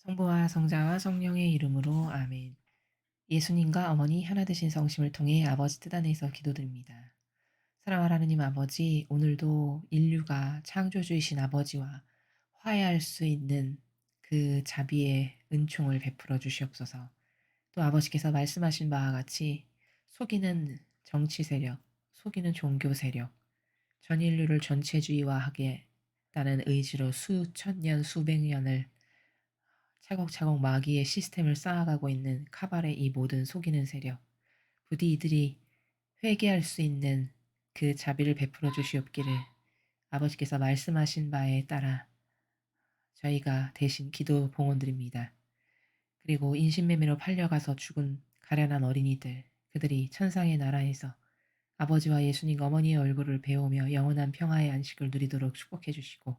성부와 성자와 성령의 이름으로 아멘. 예수님과 어머니 하나 되신 성심을 통해 아버지 뜻 안에서 기도드립니다. 사랑하는 하느님 아버지, 오늘도 인류가 창조주이신 아버지와 화해할 수 있는 그 자비의 은총을 베풀어 주시옵소서. 또 아버지께서 말씀하신 바와 같이 속이는 정치 세력, 속이는 종교 세력, 전 인류를 전체주의화하겠다는 의지로 수천 년, 수백 년을 차곡차곡 마귀의 시스템을 쌓아가고 있는 카발의 이 모든 속이는 세력, 부디 이들이 회개할 수 있는 그 자비를 베풀어 주시옵기를 아버지께서 말씀하신 바에 따라 저희가 대신 기도 봉헌드립니다. 그리고 인신매매로 팔려가서 죽은 가련한 어린이들, 그들이 천상의 나라에서 아버지와 예수님 어머니의 얼굴을 배우며 영원한 평화의 안식을 누리도록 축복해 주시고,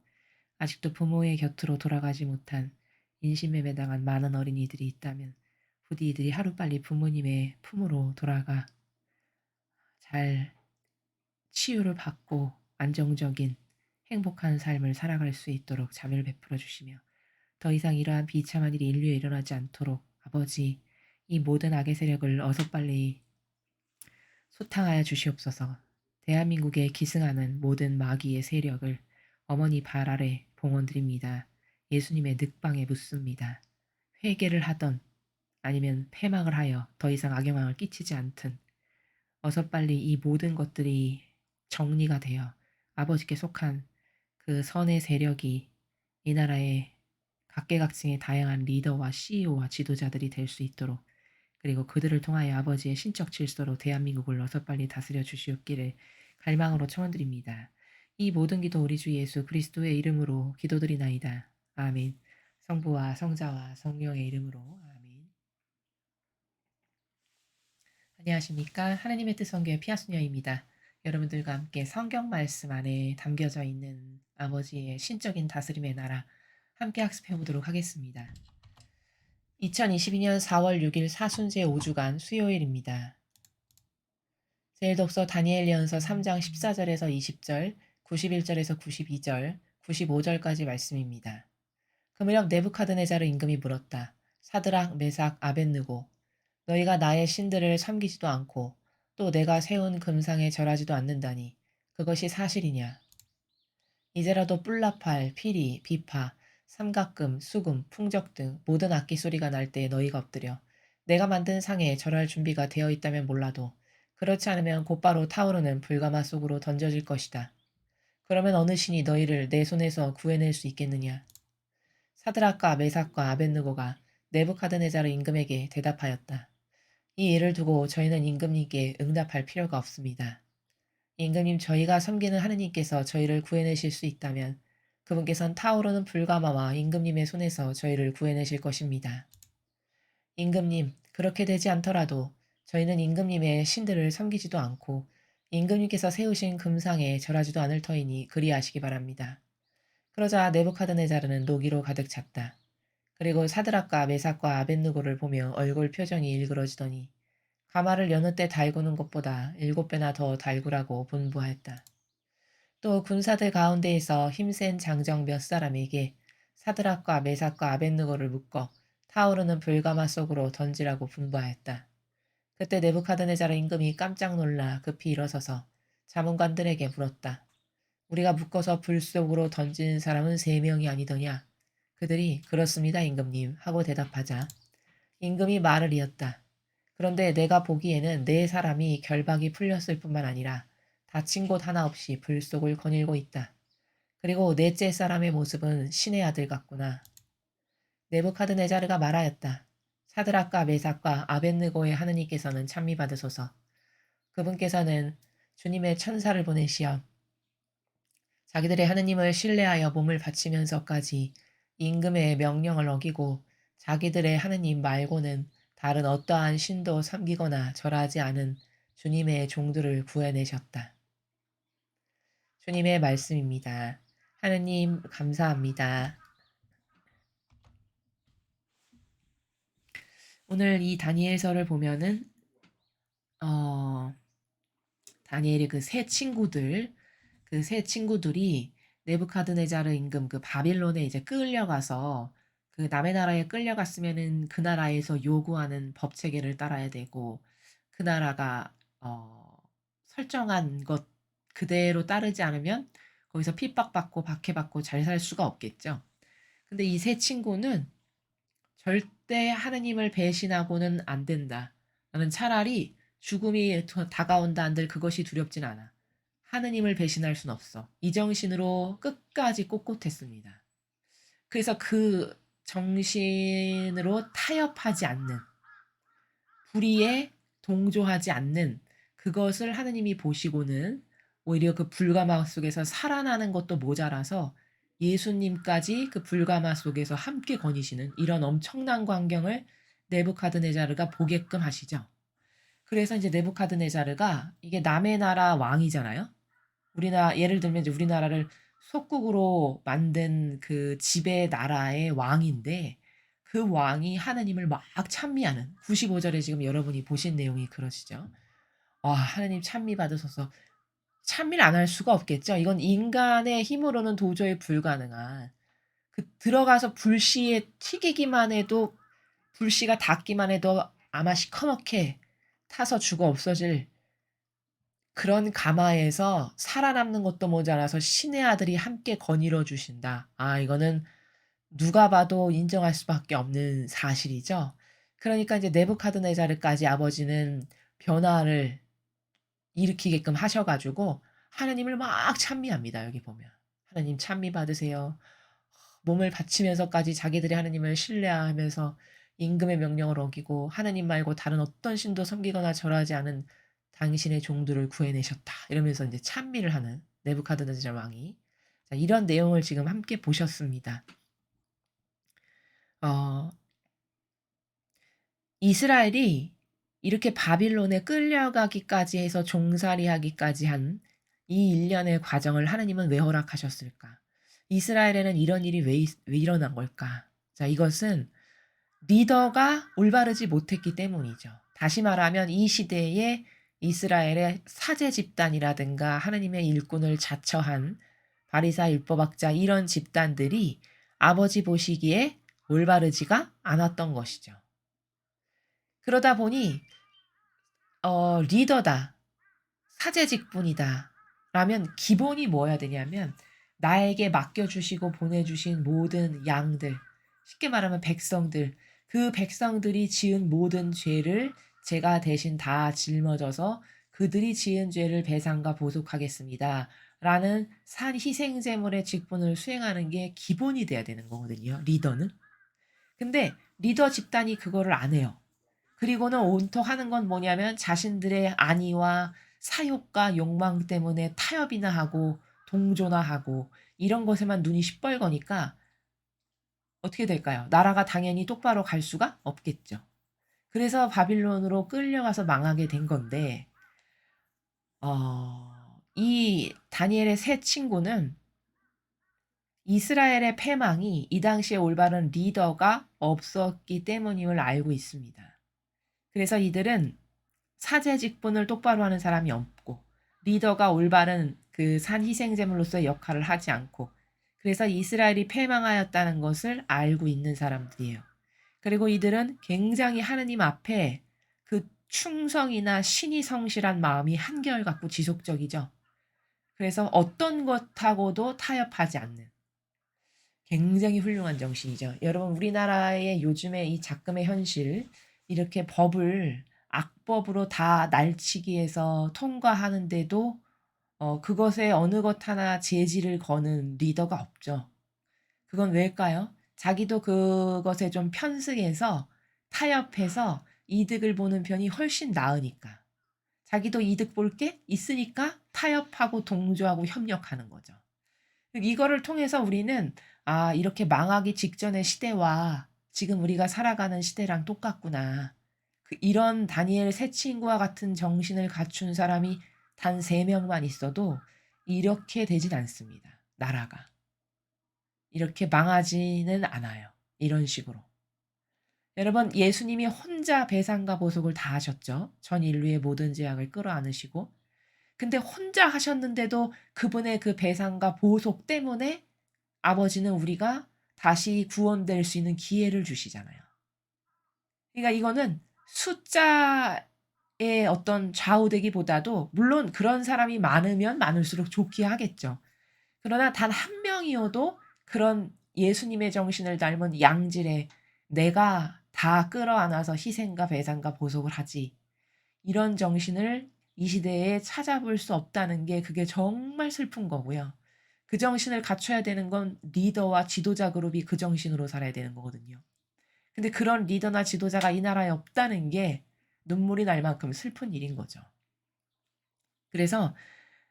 아직도 부모의 곁으로 돌아가지 못한 인신매매당한 많은 어린이들이 있다면 부디 이들이 하루빨리 부모님의 품으로 돌아가 잘 치유를 받고 안정적인 행복한 삶을 살아갈 수 있도록 자비를 베풀어 주시며, 더 이상 이러한 비참한 일이 인류에 일어나지 않도록 아버지, 이 모든 악의 세력을 어서 빨리 소탕하여 주시옵소서. 대한민국에 기승하는 모든 마귀의 세력을 어머니 발 아래 봉헌드립니다. 예수님의 늑방에 묻습니다. 회개를 하던 아니면 패망을 하여 더 이상 악영향을 끼치지 않든 어서 빨리 이 모든 것들이 정리가 되어 아버지께 속한 그 선의 세력이 이 나라의 각계각층의 다양한 리더와 CEO와 지도자들이 될 수 있도록, 그리고 그들을 통하여 아버지의 신적 질서로 대한민국을 어서 빨리 다스려 주시옵기를 갈망으로 청원드립니다. 이 모든 기도 우리 주 예수 그리스도의 이름으로 기도드리나이다. 아멘. 성부와 성자와 성령의 이름으로 아멘. 안녕하십니까. 하나님의 뜻 성교의 피아소녀입니다. 여러분들과 함께 성경 말씀 안에 담겨져 있는 아버지의 신적인 다스림의 나라 함께 학습해 보도록 하겠습니다. 2022년 4월 6일 사순제 5주간 수요일입니다. 제일 독서 다니엘 예언서 3장 14절에서 20절, 91절에서 92절, 95절까지 말씀입니다. 그 무렵 네부카드네자르 임금이 물었다. 사드락, 메삭, 아벳느고, 너희가 나의 신들을 섬기지도 않고 또 내가 세운 금상에 절하지도 않는다니 그것이 사실이냐? 이제라도 뿔나팔, 피리, 비파, 삼각금, 수금, 풍적 등 모든 악기 소리가 날 때에 너희가 엎드려 내가 만든 상에 절할 준비가 되어 있다면 몰라도, 그렇지 않으면 곧바로 타오르는 불가마 속으로 던져질 것이다. 그러면 어느 신이 너희를 내 손에서 구해낼 수 있겠느냐? 사드락과 메삭과 아벳느고가 네부카드네자르 임금에게 대답하였다. 이 일을 두고 저희는 임금님께 응답할 필요가 없습니다. 임금님, 저희가 섬기는 하느님께서 저희를 구해내실 수 있다면 그분께선 타오르는 불가마와 임금님의 손에서 저희를 구해내실 것입니다. 임금님, 그렇게 되지 않더라도 저희는 임금님의 신들을 섬기지도 않고 임금님께서 세우신 금상에 절하지도 않을 터이니 그리하시기 바랍니다. 그러자 네부카드네자르는 노기로 가득 찼다. 그리고 사드락과 메삭과 아벳느고를 보며 얼굴 표정이 일그러지더니 가마를 여느 때 달구는 것보다 7배나 더 달구라고 분부하였다. 또 군사들 가운데에서 힘센 장정 몇 사람에게 사드락과 메삭과 아벳느고를 묶어 타오르는 불가마 속으로 던지라고 분부하였다. 그때 네부카드네자르 임금이 깜짝 놀라 급히 일어서서 자문관들에게 물었다. 우리가 묶어서 불 속으로 던지는 사람은 3명이 아니더냐? 그들이 그렇습니다, 임금님 하고 대답하자 임금이 말을 이었다. 그런데 내가 보기에는 4사람이 결박이 풀렸을 뿐만 아니라 다친 곳 하나 없이 불 속을 거닐고 있다. 그리고 넷째 사람의 모습은 신의 아들 같구나. 네부카드네자르가 말하였다. 사드락과 메삭과 아벳느고의 하느님께서는 찬미받으소서. 그분께서는 주님의 천사를 보내시어 자기들의 하느님을 신뢰하여 몸을 바치면서까지 임금의 명령을 어기고 자기들의 하느님 말고는 다른 어떠한 신도 섬기거나 절하지 않은 주님의 종들을 구해내셨다. 주님의 말씀입니다. 하느님 감사합니다. 오늘 이 다니엘서를 보면은 어, 다니엘의 그 세 친구들이 네부카드네자르 임금 그 바빌론에 이제 끌려가서 그 남의 나라에 끌려갔으면은 그 나라에서 요구하는 법 체계를 따라야 되고 그 나라가 설정한 것 그대로 따르지 않으면 거기서 핍박받고 박해받고 잘 살 수가 없겠죠. 근데 이 세 친구는 '절대 하느님을 배신하고는 안 된다. 나는 차라리 죽음이 다가온다 한들 그것이 두렵진 않아. 하느님을 배신할 순 없어.' 이 정신으로 끝까지 꼿꼿했습니다. 그래서 그 정신으로 타협하지 않는, 불의에 동조하지 않는 그것을 하느님이 보시고는 오히려 그 불가마 속에서 살아나는 것도 모자라서 예수님까지 그 불가마 속에서 함께 거니시는 이런 엄청난 광경을 네부카드네자르가 보게끔 하시죠. 그래서 이제 네부카드네자르가 이게 남의 나라 왕이잖아요. 우리나라 예를 들면 이제 우리나라를 속국으로 만든 그 지배 나라의 왕인데 그 왕이 하느님을 막 찬미하는 95 절에 지금 여러분이 보신 내용이 그러시죠. 와 하느님 찬미 받으소서. 찬미를 안 할 수가 없겠죠. 이건 인간의 힘으로는 도저히 불가능한 그 들어가서 불씨에 튀기기만 해도 불씨가 닿기만 해도 아마 시커멓게 타서 죽어 없어질 그런 가마에서 살아남는 것도 모자라서 신의 아들이 함께 거닐어 주신다. 아 이거는 누가 봐도 인정할 수밖에 없는 사실이죠. 그러니까 이제 네부카드네자르까지 아버지는 변화를 일으키게끔 하셔 가지고 하느님을 막 찬미합니다. 여기 보면. "하느님 찬미 받으세요." 몸을 바치면서까지 자기들이 하느님을 신뢰하면서 임금의 명령을 어기고 하느님 말고 다른 어떤 신도 섬기거나 절하지 않은 당신의 종들을 구해내셨다. 이러면서 이제 찬미를 하는 네부카드네잘 왕이. 자, 이런 내용을 지금 함께 보셨습니다. 어, 이스라엘이 이렇게 바빌론에 끌려가기까지 해서 종살이하기까지 한 이 일련의 과정을 하느님은 왜 허락하셨을까? 이스라엘에는 이런 일이 왜 일어난 걸까? 자, 이것은 리더가 올바르지 못했기 때문이죠. 다시 말하면 이 시대에 이스라엘의 사제 집단이라든가 하느님의 일꾼을 자처한 바리사 율법학자 이런 집단들이 아버지 보시기에 올바르지가 않았던 것이죠. 그러다 보니 리더다. 사제직분이다. 라면 기본이 뭐여야 되냐면 나에게 맡겨주시고 보내주신 모든 양들, 쉽게 말하면 백성들, 그 백성들이 지은 모든 죄를 제가 대신 다 짊어져서 그들이 지은 죄를 배상과 보속하겠습니다. 라는 산 희생제물의 직분을 수행하는 게 기본이 돼야 되는 거거든요. 리더는. 근데 리더 집단이 그거를 안 해요. 그리고는 온통 하는 건 뭐냐면 자신들의 안위와 사욕과 욕망 때문에 타협이나 하고 동조나 하고 이런 것에만 눈이 시뻘거니까 어떻게 될까요? 나라가 당연히 똑바로 갈 수가 없겠죠. 그래서 바빌론으로 끌려가서 망하게 된 건데 이 다니엘의 세 친구는 이스라엘의 패망이 이 당시에 올바른 리더가 없었기 때문임을 알고 있습니다. 그래서 이들은 사제 직분을 똑바로 하는 사람이 없고 리더가 올바른 그 산 희생제물로서의 역할을 하지 않고 그래서 이스라엘이 패망하였다는 것을 알고 있는 사람들이에요. 그리고 이들은 굉장히 하느님 앞에 그 충성이나 신이 성실한 마음이 한결같고 지속적이죠. 그래서 어떤 것하고도 타협하지 않는 굉장히 훌륭한 정신이죠. 여러분 우리나라의 요즘의 이 작금의 현실 이렇게 법을 악법으로 다 날치기해서 통과하는데도 그것에 어느 것 하나 제지를 거는 리더가 없죠. 그건 왜일까요? 자기도 그것에 좀 편승해서 타협해서 이득을 보는 편이 훨씬 나으니까. 자기도 이득 볼 게 있으니까 타협하고 동조하고 협력하는 거죠. 이거를 통해서 우리는 '아 이렇게 망하기 직전의 시대와 지금 우리가 살아가는 시대랑 똑같구나.' 이런 다니엘 세 친구와 같은 정신을 갖춘 사람이 단 3 명만 있어도 이렇게 되진 않습니다, 나라가. 이렇게 망하지는 않아요, 이런 식으로. 여러분 예수님이 혼자 배상과 보속을 다 하셨죠. 전 인류의 모든 죄악을 끌어안으시고. 근데 혼자 하셨는데도 그분의 그 배상과 보속 때문에 아버지는 우리가 다시 구원될 수 있는 기회를 주시잖아요. 그러니까 이거는 숫자의 어떤 좌우되기보다도 물론 그런 사람이 많으면 많을수록 좋게 하겠죠. 그러나 단 한 명이어도 그런 예수님의 정신을 닮은 양질의 '내가 다 끌어안아서 희생과 배상과 보속을 하지.' 이런 정신을 이 시대에 찾아볼 수 없다는 게 그게 정말 슬픈 거고요. 그 정신을 갖춰야 되는 건 리더와 지도자 그룹이 그 정신으로 살아야 되는 거거든요. 근데 그런 리더나 지도자가 이 나라에 없다는 게 눈물이 날 만큼 슬픈 일인 거죠. 그래서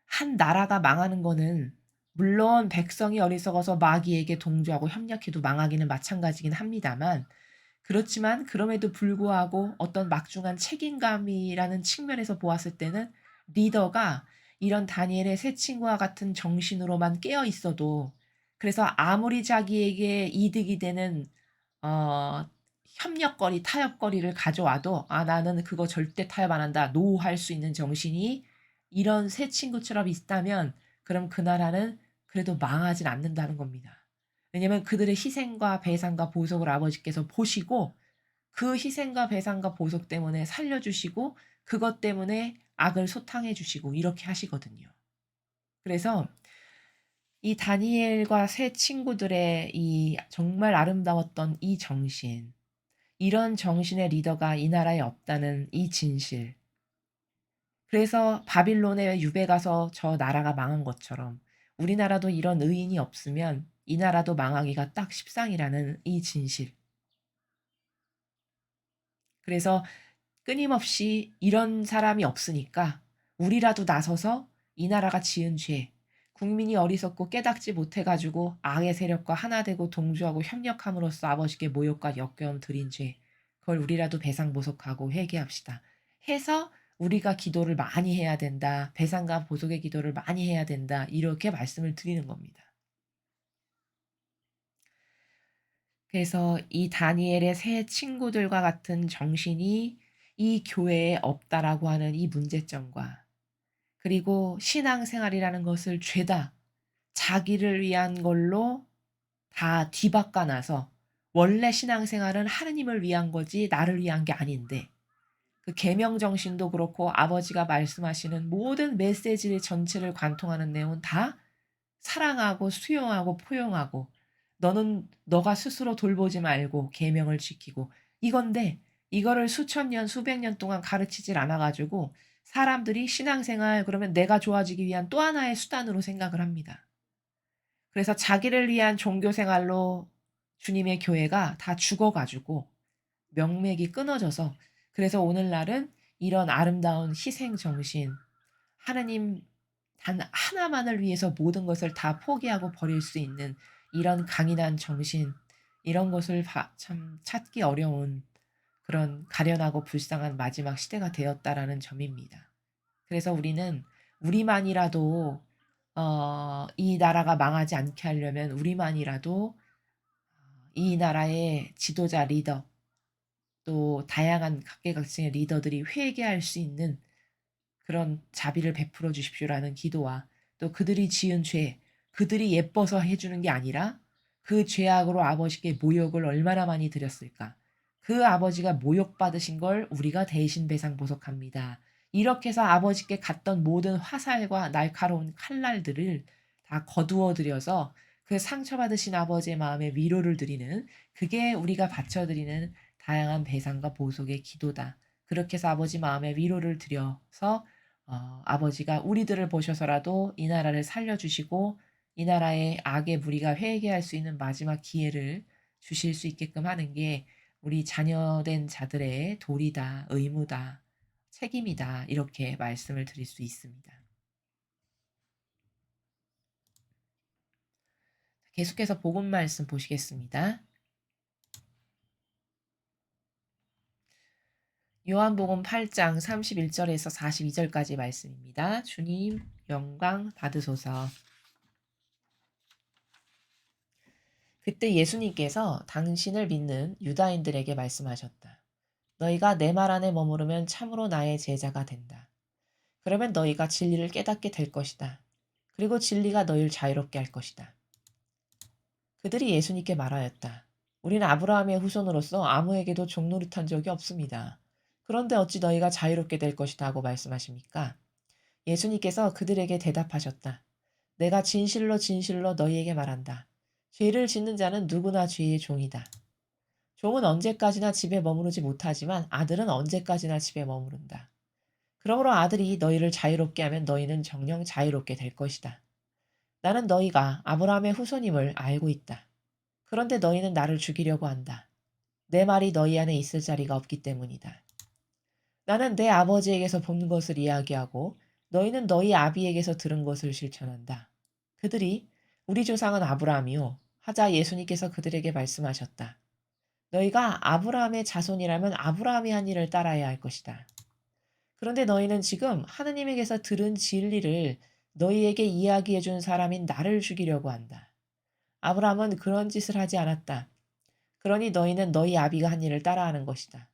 한 나라가 망하는 거는 물론 백성이 어리석어서 마귀에게 동조하고 협력해도 망하기는 마찬가지긴 합니다만 그렇지만 그럼에도 불구하고 어떤 막중한 책임감이라는 측면에서 보았을 때는 리더가 이런 다니엘의 세 친구와 같은 정신으로만 깨어 있어도 그래서 아무리 자기에게 이득이 되는 어 협력거리, 타협거리를 가져와도 '아 나는 그거 절대 타협 안 한다.' 노 할 수 있는 정신이 이런 세 친구처럼 있다면 그럼 그 나라는 그래도 망하진 않는다는 겁니다. 왜냐면 그들의 희생과 배상과 보석을 아버지께서 보시고 그 희생과 배상과 보석 때문에 살려 주시고 그것 때문에 악을 소탕해 주시고 이렇게 하시거든요. 그래서 이 다니엘과 세 친구들의 이 정말 아름다웠던 이 정신, 이런 정신의 리더가 이 나라에 없다는 이 진실. 그래서 바빌론에 유배 가서 저 나라가 망한 것처럼 우리나라도 이런 의인이 없으면 이 나라도 망하기가 딱 십상이라는 이 진실. 그래서 끊임없이 이런 사람이 없으니까 우리라도 나서서 이 나라가 지은 죄, 국민이 어리석고 깨닫지 못해 가지고 악의 세력과 하나 되고 동조하고 협력함으로써 아버지께 모욕과 역겨움 드린 죄, 그걸 우리라도 배상보속하고 회개합시다. 해서 우리가 기도를 많이 해야 된다. 배상과 보속의 기도를 많이 해야 된다. 이렇게 말씀을 드리는 겁니다. 그래서 이 다니엘의 새 친구들과 같은 정신이 이 교회에 없다라고 하는 이 문제점과 그리고 신앙생활이라는 것을 죄다 자기를 위한 걸로 다 뒤바꿔 놔서 원래 신앙생활은 하느님을 위한 거지 나를 위한 게 아닌데 그 계명 정신도 그렇고 아버지가 말씀하시는 모든 메시지의 전체를 관통하는 내용은 다 사랑하고 수용하고 포용하고 너는 너가 스스로 돌보지 말고 계명을 지키고 이건데 이거를 수천 년 수백 년 동안 가르치질 않아 가지고 사람들이 신앙생활 그러면 내가 좋아지기 위한 또 하나의 수단으로 생각을 합니다. 그래서 자기를 위한 종교 생활로 주님의 교회가 다 죽어 가지고 명맥이 끊어져서 그래서 오늘날은 이런 아름다운 희생 정신 하느님 단 하나만을 위해서 모든 것을 다 포기하고 버릴 수 있는 이런 강인한 정신 이런 것을 참 찾기 어려운 그런 가련하고 불쌍한 마지막 시대가 되었다라는 점입니다. 그래서 우리는 우리만이라도 이 나라가 망하지 않게 하려면 우리만이라도 이 나라의 지도자 리더 또 다양한 각계각층의 리더들이 회개할 수 있는 그런 자비를 베풀어 주십시오라는 기도와 또 그들이 지은 죄, 그들이 예뻐서 해 주는 게 아니라 그 죄악으로 아버지께 모욕을 얼마나 많이 드렸을까. 그 아버지가 모욕받으신 걸 우리가 대신 배상 보속합니다. 이렇게 해서 아버지께 갔던 모든 화살과 날카로운 칼날들을 다 거두어 들여서 그 상처받으신 아버지의 마음에 위로를 드리는 그게 우리가 바쳐 드리는 다양한 배상과 보속의 기도다. 그렇게 해서 아버지 마음에 위로를 드려서 아버지가 우리들을 보셔서라도 이 나라를 살려주시고 이 나라의 악의 무리가 회개할 수 있는 마지막 기회를 주실 수 있게끔 하는 게 우리 자녀된 자들의 도리다, 의무다, 책임이다 이렇게 말씀을 드릴 수 있습니다. 계속해서 복음 말씀 보시겠습니다. 요한복음 8장 31절에서 42절까지 말씀입니다. 주님 영광 받으소서. 그때 예수님께서 당신을 믿는 유다인들에게 말씀하셨다. 너희가 내 말 안에 머무르면 참으로 나의 제자가 된다. 그러면 너희가 진리를 깨닫게 될 것이다. 그리고 진리가 너희를 자유롭게 할 것이다. 그들이 예수님께 말하였다. 우리는 아브라함의 후손으로서 아무에게도 종노릇한 적이 없습니다. 그런데 어찌 너희가 자유롭게 될 것이다 하고 말씀하십니까? 예수님께서 그들에게 대답하셨다. 내가 진실로 진실로 너희에게 말한다. 죄를 짓는 자는 누구나 죄의 종이다. 종은 언제까지나 집에 머무르지 못하지만 아들은 언제까지나 집에 머무른다. 그러므로 아들이 너희를 자유롭게 하면 너희는 정녕 자유롭게 될 것이다. 나는 너희가 아브라함의 후손임을 알고 있다. 그런데 너희는 나를 죽이려고 한다. 내 말이 너희 안에 있을 자리가 없기 때문이다. 나는 내 아버지에게서 본 것을 이야기하고 너희는 너희 아비에게서 들은 것을 실천한다. 그들이 우리 조상은 아브라함이요 하자 예수님께서 그들에게 말씀하셨다. 너희가 아브라함의 자손이라면 아브라함이 한 일을 따라야 할 것이다. 그런데 너희는 지금 하느님에게서 들은 진리를 너희에게 이야기해 준 사람인 나를 죽이려고 한다. 아브라함은 그런 짓을 하지 않았다. 그러니 너희는 너희 아비가 한 일을 따라하는 것이다.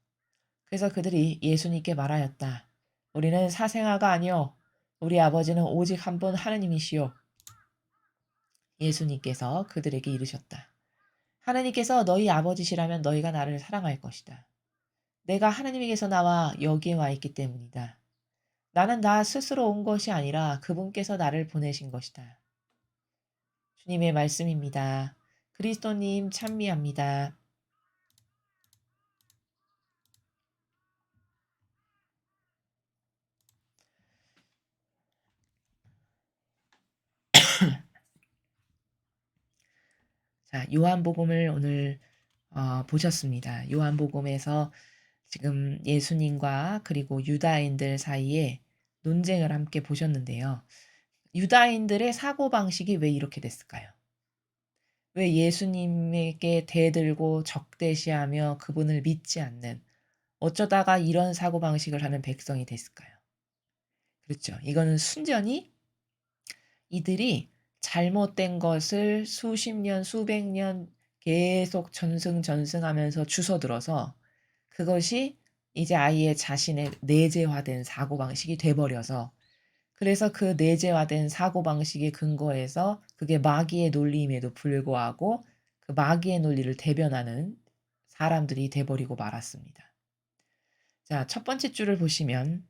그래서 그들이 예수님께 말하였다. 우리는 사생아가 아니요 우리 아버지는 오직 한 분 하느님이시요. 예수님께서 그들에게 이르셨다. 하느님께서 너희 아버지시라면 너희가 나를 사랑할 것이다. 내가 하느님에게서 나와 여기에 와 있기 때문이다. 나는 나 스스로 온 것이 아니라 그분께서 나를 보내신 것이다. 주님의 말씀입니다. 그리스도님 찬미합니다. 자, 요한복음을 오늘 보셨습니다. 요한복음에서 지금 예수님과 그리고 유다인들 사이에 논쟁을 함께 보셨는데요. 유다인들의 사고방식이 왜 이렇게 됐을까요? 왜 예수님에게 대들고 적대시하며 그분을 믿지 않는 어쩌다가 이런 사고방식을 하는 백성이 됐을까요? 그렇죠. 이거는 순전히 이들이 잘못된 것을 수십 년, 수백 년 계속 전승하면서 주워들어서 그것이 이제 아예 자신의 내재화된 사고방식이 돼버려서 그래서 그 내재화된 사고방식에 근거해서 그게 마귀의 논리임에도 불구하고 그 마귀의 논리를 대변하는 사람들이 돼버리고 말았습니다. 자, 첫 번째 줄을 보시면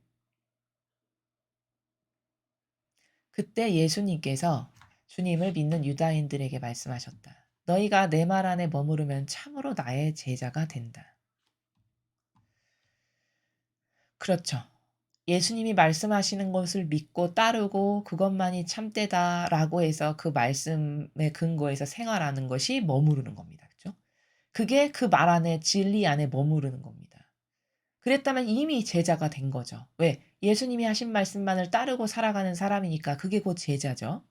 그때 예수님께서 주님을 믿는 유다인들에게 말씀하셨다. 너희가 내 말 안에 머무르면 참으로 나의 제자가 된다. 그렇죠. 예수님이 말씀하시는 것을 믿고 따르고 그것만이 참되다라고 해서 그 말씀에 근거해서 생활하는 것이 머무르는 겁니다. 그죠? 그게 그 말 안에 진리 안에 머무르는 겁니다. 그랬다면 이미 제자가 된 거죠. 왜? 예수님이 하신 말씀만을 따르고 살아가는 사람이니까 그게 곧 제자죠.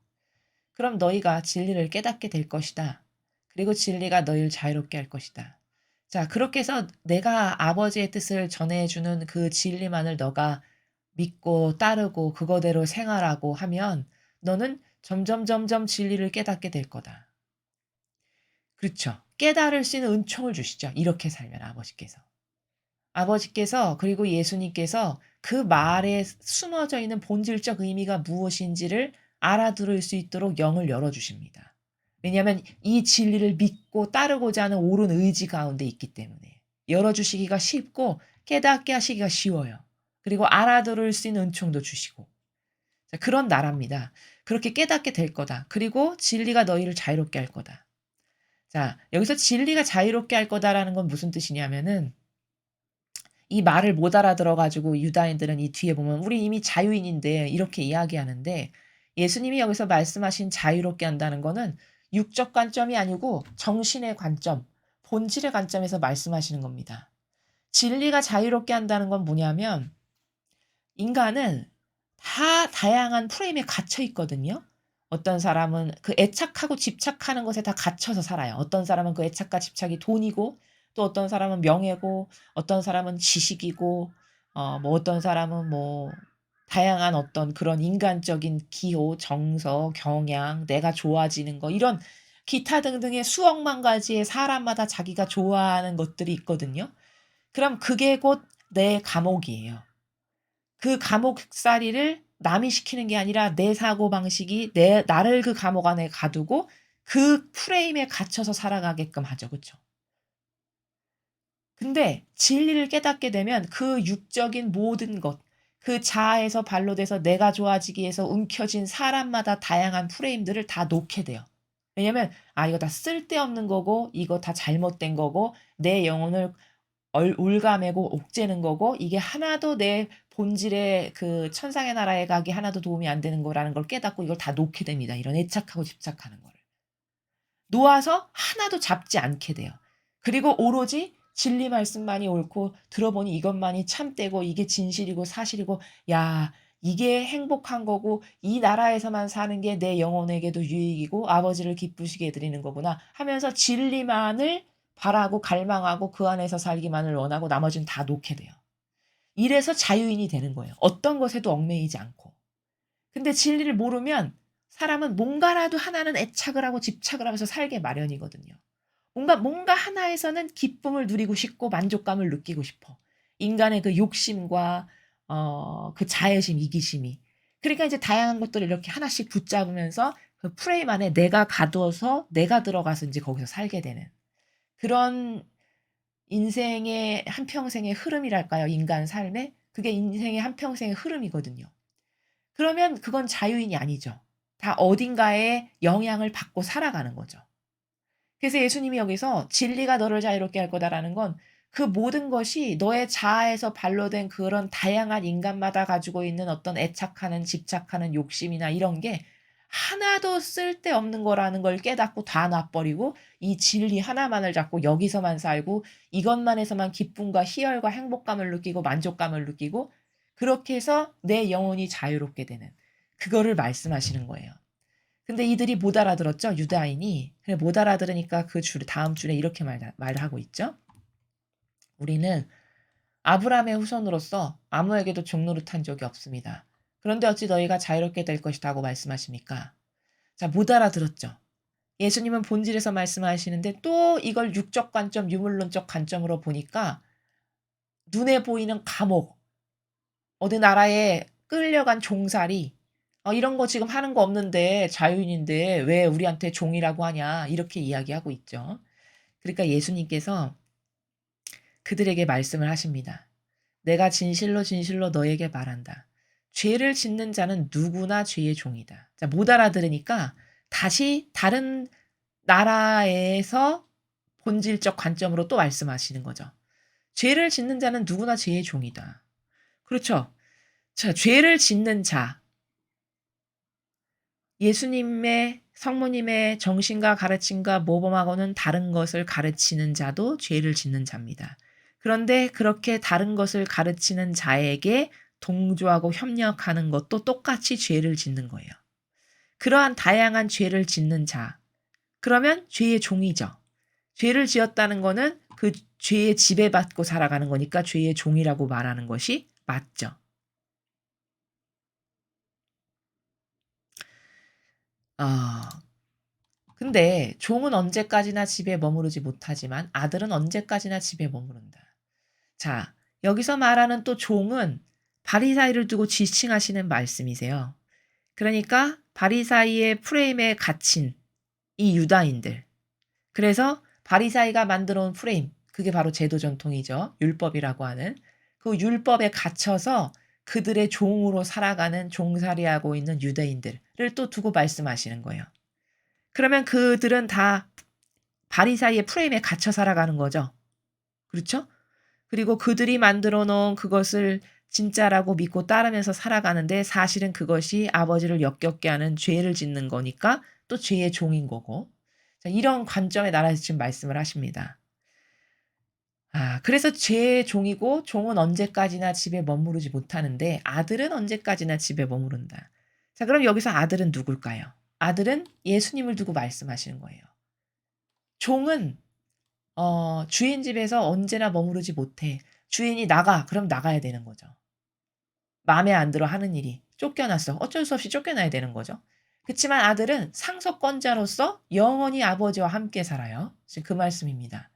그럼 너희가 진리를 깨닫게 될 것이다. 그리고 진리가 너희를 자유롭게 할 것이다. 자, 그렇게 해서 내가 아버지의 뜻을 전해주는 그 진리만을 너가 믿고 따르고 그거대로 생활하고 하면 너는 점점 진리를 깨닫게 될 거다. 그렇죠. 깨달을 수 있는 은총을 주시죠. 이렇게 살면 아버지께서. 아버지께서 그리고 예수님께서 그 말에 숨어져 있는 본질적 의미가 무엇인지를 알아들을 수 있도록 영을 열어주십니다. 왜냐하면 이 진리를 믿고 따르고자 하는 옳은 의지 가운데 있기 때문에 열어주시기가 쉽고 깨닫게 하시기가 쉬워요. 그리고 알아들을 수 있는 은총도 주시고 자, 그런 나라입니다. 그렇게 깨닫게 될 거다. 그리고 진리가 너희를 자유롭게 할 거다. 자, 여기서 진리가 자유롭게 할 거다라는 건 무슨 뜻이냐면은 이 말을 못 알아들어 가지고 유다인들은 이 뒤에 보면 "우리 이미 자유인인데." 이렇게 이야기하는데 예수님이 여기서 말씀하신 자유롭게 한다는 거는 육적 관점이 아니고 정신의 관점, 본질의 관점에서 말씀하시는 겁니다. 진리가 자유롭게 한다는 건 뭐냐면 인간은 다 다양한 프레임에 갇혀 있거든요. 어떤 사람은 그 애착하고 집착하는 것에 다 갇혀서 살아요. 어떤 사람은 그 애착과 집착이 돈이고 또 어떤 사람은 명예고 어떤 사람은 지식이고 뭐 어떤 사람은 뭐 다양한 어떤 그런 인간적인 기호, 정서, 경향, 내가 좋아지는 거 이런 기타 등등의 수억만 가지의 사람마다 자기가 좋아하는 것들이 있거든요. 그럼 그게 곧 내 감옥이에요. 그 감옥살이를 남이 시키는 게 아니라 내 사고방식이 나를 그 감옥 안에 가두고 그 프레임에 갇혀서 살아가게끔 하죠. 그쵸? 근데 진리를 깨닫게 되면 그 육적인 모든 것, 그 자아에서 반로돼서 내가 좋아지기 위해서 움켜쥔 사람마다 다양한 프레임들을 다 놓게 돼요. 왜냐면 이거 다 쓸데없는 거고 이거 다 잘못된 거고 내 영혼을 올가매고 옥죄는 거고 이게 하나도 내 본질의 그 천상의 나라에 가기 하나도 도움이 안 되는 거라는 걸 깨닫고 이걸 다 놓게 됩니다. 이런 애착하고 집착하는 거를. 놓아서 하나도 잡지 않게 돼요. 그리고 오로지 진리 말씀만이 옳고 들어보니 이것만이 참되고 이게 진실이고 사실이고 야 이게 행복한 거고 이 나라에서만 사는 게 내 영혼에게도 유익이고 아버지를 기쁘시게 해드리는 거구나 하면서 진리만을 바라고 갈망하고 그 안에서 살기만을 원하고 나머지는 다 놓게 돼요. 이래서 자유인이 되는 거예요. 어떤 것에도 얽매이지 않고. 근데 진리를 모르면 사람은 뭔가라도 하나는 애착을 하고 집착을 하면서 살게 마련이거든요. 뭔가 하나에서는 기쁨을 누리고 싶고 만족감을 느끼고 싶어. 인간의 그 욕심과 그 자애심, 이기심이. 그러니까 이제 다양한 것들을 이렇게 하나씩 붙잡으면서 그 프레임 안에 내가 가둬서 내가 들어가서 이제 거기서 살게 되는 그런 인생의 한평생의 흐름이랄까요? 인간 삶의? 그게 인생의 한평생의 흐름이거든요. 그러면 그건 자유인이 아니죠. 다 어딘가에 영향을 받고 살아가는 거죠. 그래서 예수님이 여기서 진리가 너를 자유롭게 할 거다라는 건 그 모든 것이 너의 자아에서 반로된 그런 다양한 인간마다 가지고 있는 어떤 애착하는 집착하는 욕심이나 이런 게 하나도 쓸데없는 거라는 걸 깨닫고 다 놔버리고 이 진리 하나만을 잡고 여기서만 살고 이것만에서만 기쁨과 희열과 행복감을 느끼고 만족감을 느끼고 그렇게 해서 내 영혼이 자유롭게 되는 그거를 말씀하시는 거예요. 근데 이들이 못 알아들었죠. 유다인이. 그래 못 알아들으니까 그 다음 줄에 이렇게 말하고 있죠. 우리는 아브라함의 후손으로서 아무에게도 종노릇한 적이 없습니다. 그런데 어찌 너희가 자유롭게 될 것이다 고 말씀하십니까? 자, 못 알아들었죠. 예수님은 본질에서 말씀하시는데 또 이걸 육적 관점, 유물론적 관점으로 보니까 눈에 보이는 감옥, 어디 나라에 끌려간 종살이 이런 거 지금 하는 거 없는데 자유인인데 왜 우리한테 종이라고 하냐 이렇게 이야기하고 있죠. 그러니까 예수님께서 그들에게 말씀을 하십니다. 내가 진실로 진실로 너에게 말한다. 죄를 짓는 자는 누구나 죄의 종이다. 자, 못 알아들으니까 다시 다른 나라에서 본질적 관점으로 또 말씀하시는 거죠. 죄를 짓는 자는 누구나 죄의 종이다. 그렇죠. 자, 죄를 짓는 자. 예수님의 성모님의 정신과 가르침과 모범하고는 다른 것을 가르치는 자도 죄를 짓는 자입니다. 그런데 그렇게 다른 것을 가르치는 자에게 동조하고 협력하는 것도 똑같이 죄를 짓는 거예요. 그러한 다양한 죄를 짓는 자. 그러면 죄의 종이죠. 죄를 지었다는 거는 그 죄에 지배받고 살아가는 거니까 죄의 종이라고 말하는 것이 맞죠. 아, 근데 종은 언제까지나 집에 머무르지 못하지만 아들은 언제까지나 집에 머무른다. 자, 여기서 말하는 또 종은 바리사이를 두고 지칭하시는 말씀이세요. 그러니까 바리사이의 프레임에 갇힌 이 유다인들. 그래서 바리사이가 만들어 온 프레임, 그게 바로 제도 전통이죠. 율법이라고 하는 그 율법에 갇혀서 그들의 종으로 살아가는 종살이하고 있는 유대인들을 또 두고 말씀하시는 거예요. 그러면 그들은 다 바리사이의 프레임에 갇혀 살아가는 거죠. 그렇죠? 그리고 그들이 만들어 놓은 그것을 진짜라고 믿고 따르면서 살아가는데 사실은 그것이 아버지를 역겹게 하는 죄를 짓는 거니까 또 죄의 종인 거고. 자, 이런 관점의 나라에서 지금 말씀을 하십니다. 그래서 죄의 종이고 종은 언제까지나 집에 머무르지 못하는데 아들은 언제까지나 집에 머무른다. 자, 그럼 여기서 아들은 누굴까요? 아들은 예수님을 두고 말씀하시는 거예요. 종은 주인 집에서 언제나 머무르지 못해. 주인이 나가. 그럼 나가야 되는 거죠. 마음에 안 들어 하는 일이. 쫓겨났어. 어쩔 수 없이 쫓겨나야 되는 거죠. 그치만 아들은 상속권자로서 영원히 아버지와 함께 살아요. 지금 그 말씀입니다.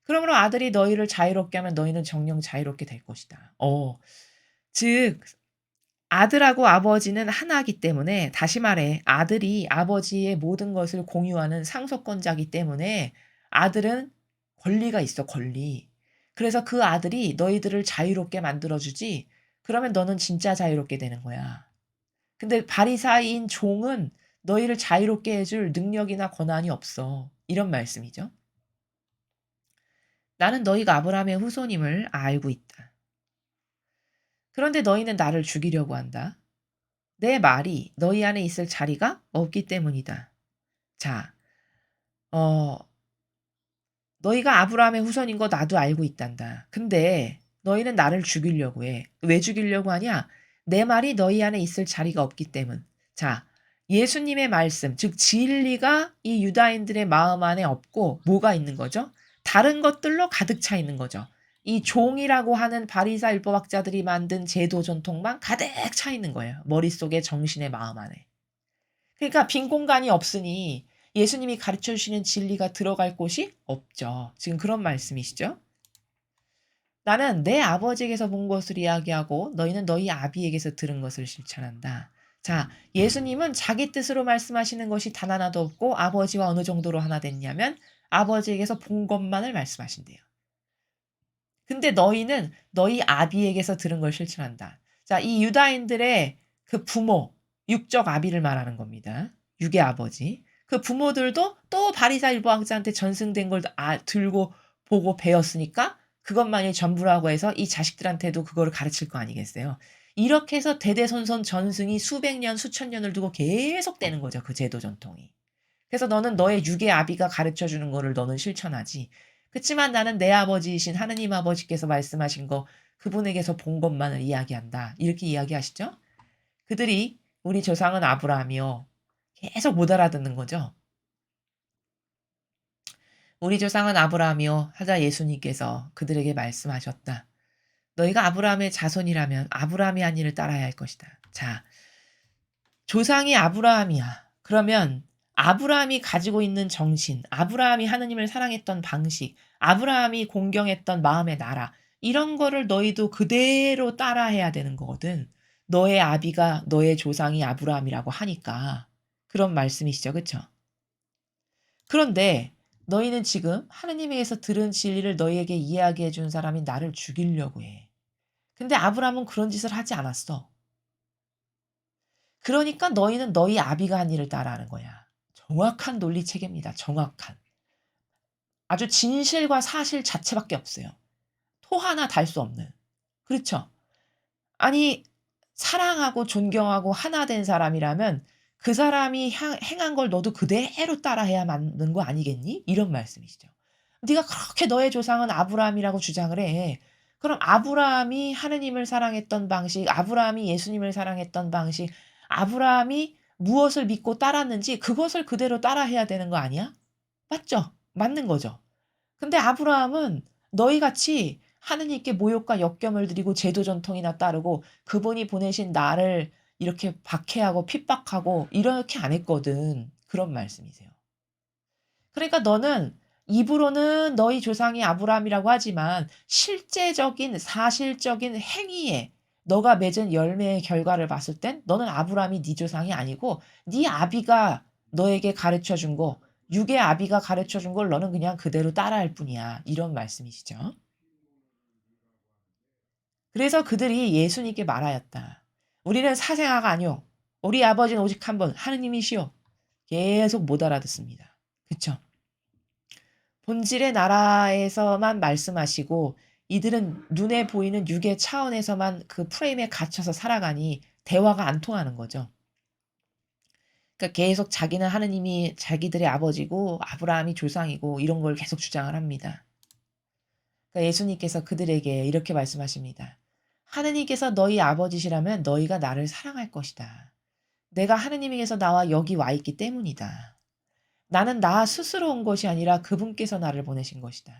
그러므로 아들이 너희를 자유롭게 하면 너희는 정녕 자유롭게 될 것이다. 즉 아들하고 아버지는 하나이기 때문에 다시 말해 아들이 아버지의 모든 것을 공유하는 상속권자이기 때문에 아들은 권리가 있어 권리. 그래서 그 아들이 너희들을 자유롭게 만들어 주지 그러면 너는 진짜 자유롭게 되는 거야. 근데 바리사이인 종은 너희를 자유롭게 해줄 능력이나 권한이 없어. 이런 말씀이죠. 나는 너희가 아브라함의 후손임을 알고 있다. 그런데 너희는 나를 죽이려고 한다. 내 말이 너희 안에 있을 자리가 없기 때문이다. 자, 어, 너희가 아브라함의 후손인 거 나도 알고 있단다. 근데 너희는 나를 죽이려고 해. 왜 죽이려고 하냐? 내 말이 너희 안에 있을 자리가 없기 때문. 자, 예수님의 말씀, 즉 진리가 이 유다인들의 마음 안에 없고 뭐가 있는 거죠? 다른 것들로 가득 차 있는 거죠. 이 종이라고 하는 바리사 율법학자들이 만든 제도 전통만 가득 차 있는 거예요. 머릿속에 정신의 마음 안에. 그러니까 빈 공간이 없으니 예수님이 가르쳐 주시는 진리가 들어갈 곳이 없죠. 지금 그런 말씀이시죠? 나는 내 아버지에게서 본 것을 이야기하고 너희는 너희 아비에게서 들은 것을 실천한다. 자, 예수님은 자기 뜻으로 말씀하시는 것이 단 하나도 없고 아버지와 어느 정도로 하나 됐냐면 아버지에게서 본 것만을 말씀하신대요. 근데 너희는 너희 아비에게서 들은 걸 실천한다. 자, 이 유다인들의 그 부모, 육적 아비를 말하는 겁니다. 육의 아버지. 그 부모들도 또 바리사 율법학자한테 전승된 걸 들고 보고 배웠으니까 그것만이 전부라고 해서 이 자식들한테도 그거를 가르칠 거 아니겠어요. 이렇게 해서 대대손손 전승이 수백 년, 수천 년을 두고 계속되는 거죠. 그 제도 전통이. 그래서 너는 너의 육의 아비가 가르쳐 주는 거를 너는 실천하지. 그치만 나는 내 아버지이신 하느님 아버지께서 말씀하신 거 그분에게서 본 것만을 이야기한다. 이렇게 이야기하시죠? 그들이 우리 조상은 아브라함이요. 계속 못 알아듣는 거죠. 우리 조상은 아브라함이요. 하자 예수님께서 그들에게 말씀하셨다. 너희가 아브라함의 자손이라면 아브라함이 한 일을 따라야 할 것이다. 자, 조상이 아브라함이야. 그러면 아브라함이 가지고 있는 정신, 아브라함이 하느님을 사랑했던 방식, 아브라함이 공경했던 마음의 나라, 이런 거를 너희도 그대로 따라해야 되는 거거든. 너의 아비가 너의 조상이 아브라함이라고 하니까. 그런 말씀이시죠. 그쵸? 그런데 너희는 지금 하느님에게서 들은 진리를 너희에게 이야기해 준 사람이 나를 죽이려고 해. 근데 아브라함은 그런 짓을 하지 않았어. 그러니까 너희는 너희 아비가 한 일을 따라하는 거야. 정확한 논리 체계입니다. 정확한. 아주 진실과 사실 자체밖에 없어요. 토 하나 달 수 없는. 그렇죠? 아니 사랑하고 존경하고 하나 된 사람이라면 그 사람이 행한 걸 너도 그대로 따라해야 맞는 거 아니겠니? 이런 말씀이시죠. 네가 그렇게 너의 조상은 아브라함이라고 주장을 해. 그럼 아브라함이 하느님을 사랑했던 방식, 아브라함이 예수님을 사랑했던 방식, 아브라함이 무엇을 믿고 따랐는지 그것을 그대로 따라해야 되는 거 아니야? 맞죠? 맞는 거죠. 근데 아브라함은 너희 같이 하느님께 모욕과 역경을 드리고 제도 전통이나 따르고 그분이 보내신 나를 이렇게 박해하고 핍박하고 이렇게 안 했거든. 그런 말씀이세요. 그러니까 너는 입으로는 너희 조상이 아브라함이라고 하지만 실제적인 사실적인 행위에 너가 맺은 열매의 결과를 봤을 땐 너는 아브라함이 네 조상이 아니고 네 아비가 너에게 가르쳐 준 거, 육의 아비가 가르쳐 준 걸 너는 그냥 그대로 따라할 뿐이야. 이런 말씀이시죠. 그래서 그들이 예수님께 말하였다. 우리는 사생아가 아니오. 우리 아버지는 오직 한 분, 하느님이시오. 계속 못 알아듣습니다. 그쵸? 본질의 나라에서만 말씀하시고 이들은 눈에 보이는 육의 차원에서만 그 프레임에 갇혀서 살아가니 대화가 안 통하는 거죠. 그러니까 계속 자기는 하느님이 자기들의 아버지고 아브라함이 조상이고 이런 걸 계속 주장을 합니다. 그러니까 예수님께서 그들에게 이렇게 말씀하십니다. 하느님께서 너희 아버지시라면 너희가 나를 사랑할 것이다. 내가 하느님에게서 나와 여기 와 있기 때문이다. 나는 나 스스로 온 것이 아니라 그분께서 나를 보내신 것이다.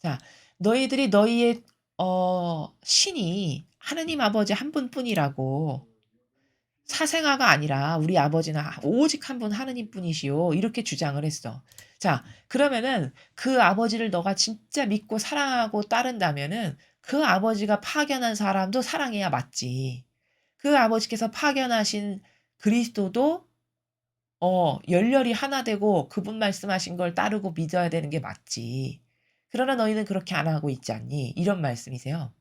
자, 너희들이 너희의 신이 하느님 아버지 한 분뿐이라고 사생아가 아니라 우리 아버지는 오직 한 분 하느님뿐이시오. 이렇게 주장을 했어. 자, 그러면은 그 아버지를 너가 진짜 믿고 사랑하고 따른다면은 그 아버지가 파견한 사람도 사랑해야 맞지. 그 아버지께서 파견하신 그리스도도 열렬히 하나 되고 그분 말씀하신 걸 따르고 믿어야 되는 게 맞지. 그러나 너희는 그렇게 안 하고 있지 않니? 이런 말씀이세요.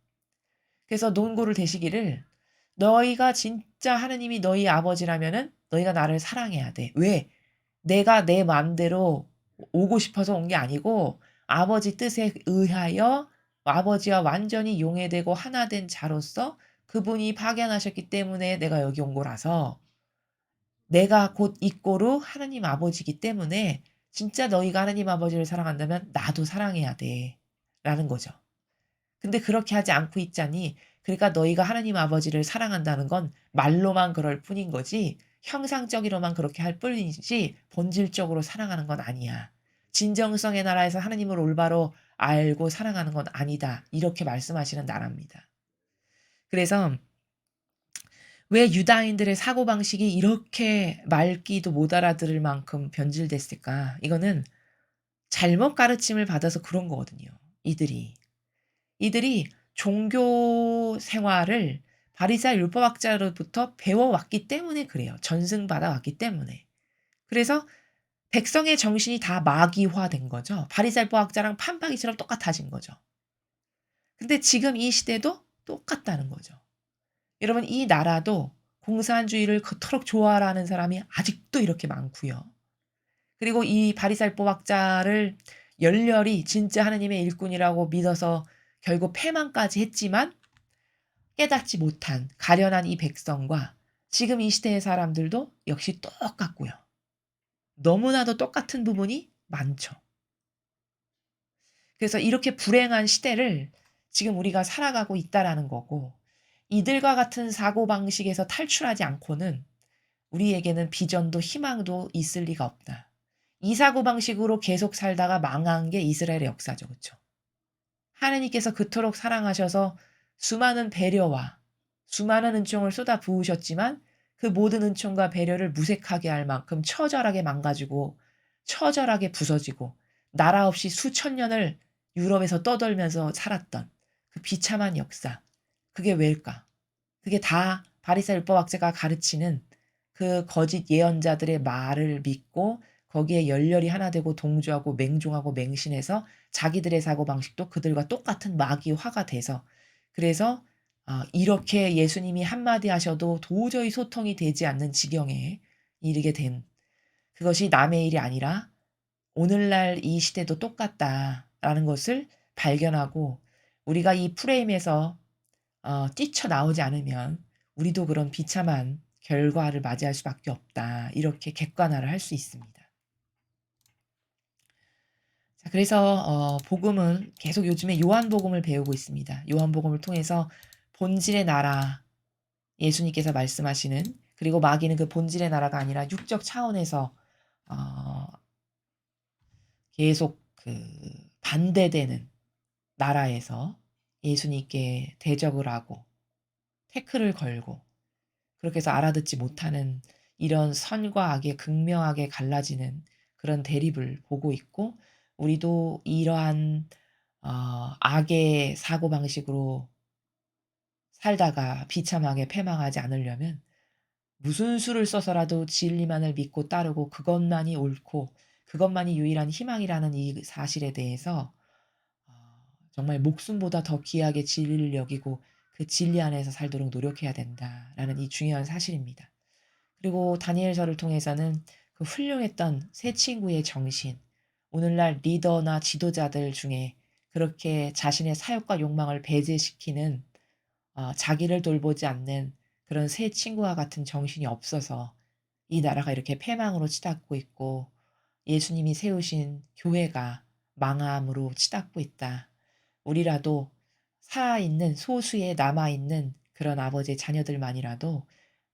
그래서 논고를 대시기를 너희가 진짜 하느님이 너희 아버지라면은 너희가 나를 사랑해야 돼. 왜? 내가 내 마음대로 오고 싶어서 온 게 아니고 아버지 뜻에 의하여 아버지와 완전히 용해되고 하나 된 자로서 그분이 파견하셨기 때문에 내가 여기 온 거라서 내가 곧 이꼬로 하느님 아버지이기 때문에 진짜 너희가 하느님 아버지를 사랑한다면 나도 사랑해야 돼. 라는 거죠. 근데 그렇게 하지 않고 있자니 그러니까 너희가 하느님 아버지를 사랑한다는 건 말로만 그럴 뿐인 거지 형상적으로만 그렇게 할 뿐이지 본질적으로 사랑하는 건 아니야. 진정성의 나라에서 하느님을 올바로 알고 사랑하는 건 아니다. 이렇게 말씀하시는 나라입니다. 그래서 왜 유다인들의 사고방식이 이렇게 말귀도 못 알아들을 만큼 변질됐을까? 이거는 잘못 가르침을 받아서 그런 거거든요. 이들이. 이들이 종교 생활을 바리새인 율법학자로부터 배워왔기 때문에 그래요. 전승받아 왔기 때문에. 그래서 백성의 정신이 다 마귀화된 거죠. 바리새인 율법학자랑 판박이처럼 똑같아진 거죠. 근데 지금 이 시대도 똑같다는 거죠. 여러분 이 나라도 공산주의를 그토록 좋아하는 사람이 아직도 이렇게 많고요. 그리고 이 바리새인 율법학자를 열렬히 진짜 하느님의 일꾼이라고 믿어서 결국 패망까지 했지만 깨닫지 못한 가련한 이 백성과 지금 이 시대의 사람들도 역시 똑같고요. 너무나도 똑같은 부분이 많죠. 그래서 이렇게 불행한 시대를 지금 우리가 살아가고 있다라는 거고 이들과 같은 사고방식에서 탈출하지 않고는 우리에게는 비전도 희망도 있을 리가 없다. 이 사고방식으로 계속 살다가 망한 게 이스라엘의 역사죠. 그렇죠? 하느님께서 그토록 사랑하셔서 수많은 배려와 수많은 은총을 쏟아 부으셨지만 그 모든 은총과 배려를 무색하게 할 만큼 처절하게 망가지고 처절하게 부서지고 나라 없이 수천 년을 유럽에서 떠돌면서 살았던 그 비참한 역사. 그게 왜일까? 그게 다 바리새인 율법학자가 가르치는 그 거짓 예언자들의 말을 믿고 거기에 열렬히 하나 되고 동조하고 맹종하고 맹신해서 자기들의 사고방식도 그들과 똑같은 마귀화가 돼서 그래서 이렇게 예수님이 한마디 하셔도 도저히 소통이 되지 않는 지경에 이르게 된 그것이 남의 일이 아니라 오늘날 이 시대도 똑같다라는 것을 발견하고 우리가 이 프레임에서 뛰쳐나오지 않으면 우리도 그런 비참한 결과를 맞이할 수밖에 없다. 이렇게 객관화를 할 수 있습니다. 자 그래서 복음은 계속 요즘에 요한복음을 배우고 있습니다. 요한복음을 통해서 본질의 나라 예수님께서 말씀하시는 그리고 마귀는 그 본질의 나라가 아니라 육적 차원에서 어 계속 그 반대되는 나라에서 예수님께 대적을 하고 태클을 걸고 그렇게 해서 알아듣지 못하는 이런 선과 악의 극명하게 갈라지는 그런 대립을 보고 있고 우리도 이러한 악의 사고방식으로 살다가 비참하게 패망하지 않으려면 무슨 수를 써서라도 진리만을 믿고 따르고 그것만이 옳고 그것만이 유일한 희망이라는 이 사실에 대해서 어 정말 목숨보다 더 귀하게 진리를 여기고 그 진리 안에서 살도록 노력해야 된다라는 이 중요한 사실입니다. 그리고 다니엘서를 통해서는 그 훌륭했던 세 친구의 정신, 오늘날 리더나 지도자들 중에 그렇게 자신의 사욕과 욕망을 배제시키는 자기를 돌보지 않는 그런 세 친구와 같은 정신이 없어서 이 나라가 이렇게 패망으로 치닫고 있고 예수님이 세우신 교회가 망함으로 치닫고 있다. 우리라도 살아있는 소수의 남아있는 그런 아버지의 자녀들만이라도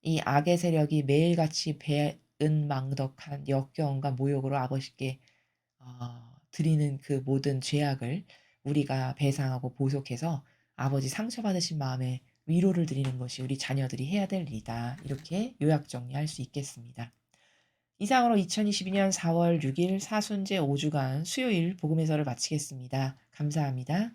이 악의 세력이 매일같이 배은망덕한 역겨움과 모욕으로 아버지께 드리는 그 모든 죄악을 우리가 배상하고 보속해서 아버지 상처받으신 마음에 위로를 드리는 것이 우리 자녀들이 해야 될 일이다. 이렇게 요약 정리할 수 있겠습니다. 이상으로 2022년 4월 6일 사순제 5주간 수요일 복음의서를 마치겠습니다. 감사합니다.